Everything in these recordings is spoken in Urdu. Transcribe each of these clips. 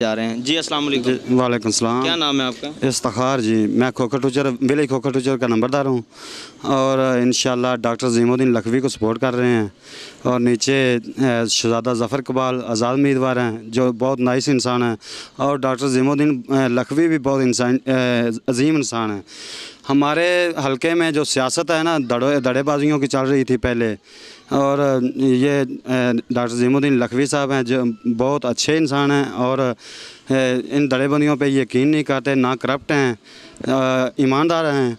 جا رہے ہیں جی۔ السلام علیکم جی وعلیکم السلام۔ کیا نام ہے آپ کا؟ استخار جی، میں کھوکھر ٹوچر ولیج کھوکھر ٹوچر کا نمبردار ہوں، اور انشاءاللہ ڈاکٹر عظیم الدین لکھوی کو سپورٹ کر رہے ہیں، اور نیچے شہزادہ ظفر اقبال آزاد امیدوار ہیں جو بہت نائس انسان ہیں، اور ڈاکٹر عظیم الدین لکھوی بھی بہت عظیم انسان ہیں۔ ہمارے حلقے میں جو سیاست ہے نا، دڑے بازیوں کی چل رہی تھی پہلے، اور یہ ڈاکٹر عظیم الدین لکھوی صاحب ہیں جو بہت اچھے انسان ہیں، اور ان دڑے بندیوں پہ یقین نہیں کرتے، نہ کرپٹ ہیں، ایماندار ہیں،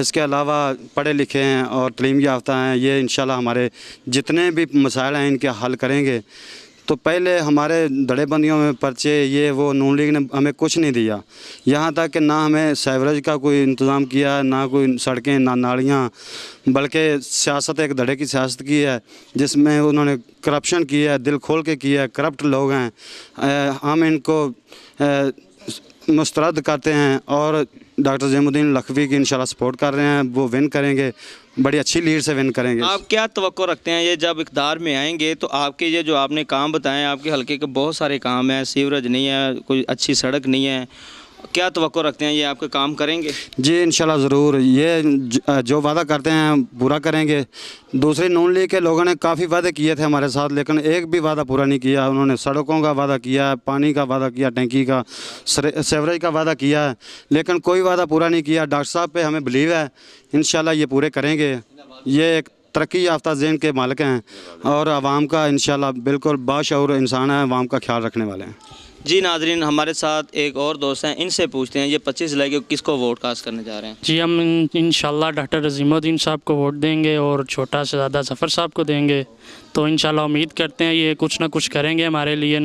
اس کے علاوہ پڑھے لکھے ہیں اور تعلیم یافتہ ہیں۔ یہ انشاءاللہ ہمارے جتنے بھی مسائل ہیں ان کے حل کریں گے۔ تو پہلے ہمارے دڑے بندیوں میں پرچے یہ وہ نون لیگ نے ہمیں کچھ نہیں دیا، یہاں تک کہ نہ ہمیں سیوریج کا کوئی انتظام کیا، نہ کوئی سڑکیں، نہ نالیاں، بلکہ سیاست ایک دڑے کی سیاست کی ہے جس میں انہوں نے کرپشن کی ہے، دل کھول کے کی ہے، کرپٹ لوگ ہیں۔ ہم ان کو مسترد کرتے ہیں اور ڈاکٹر عظیم الدین لکھوی کی انشاءاللہ سپورٹ کر رہے ہیں، وہ ون کریں گے، بڑی اچھی لیڈ سے ون کریں گے۔ آپ کیا توقع رکھتے ہیں یہ جب اقتدار میں آئیں گے تو آپ کے یہ جو آپ نے کام بتائیں، آپ کے حلقے کے بہت سارے کام ہیں، سیوریج نہیں ہے، کوئی اچھی سڑک نہیں ہے، کیا توقع رکھتے ہیں یہ آپ کے کام کریں گے؟ جی انشاءاللہ ضرور، یہ جو وعدہ کرتے ہیں پورا کریں گے۔ دوسری نون لیگ کے لوگوں نے کافی وعدے کیے تھے ہمارے ساتھ، لیکن ایک بھی وعدہ پورا نہیں کیا۔ انہوں نے سڑکوں کا وعدہ کیا، پانی کا وعدہ کیا، ٹینکی کا، سیوریج کا وعدہ کیا ہے، لیکن کوئی وعدہ پورا نہیں کیا۔ ڈاکٹر صاحب پہ ہمیں بلیو ہے، انشاءاللہ یہ پورے کریں گے۔ یہ ایک ترقی یافتہ ذہن کے مالک ہیں اور عوام کا انشاءاللہ بالکل باشعور انسان ہے، عوام کا خیال رکھنے والے ہیں۔ جی ناظرین، ہمارے ساتھ ایک اور دوست ہیں، ان سے پوچھتے ہیں یہ 25 ضلع کے کس کو ووٹ کاسٹ کرنے جا رہے ہیں؟ جی ہم انشاءاللہ ڈاکٹر عظیم الدین صاحب کو ووٹ دیں گے اور چھوٹا شہزادہ ظفر صاحب کو دیں گے، تو انشاءاللہ امید کرتے ہیں یہ کچھ نہ کچھ کریں گے ہمارے لیے۔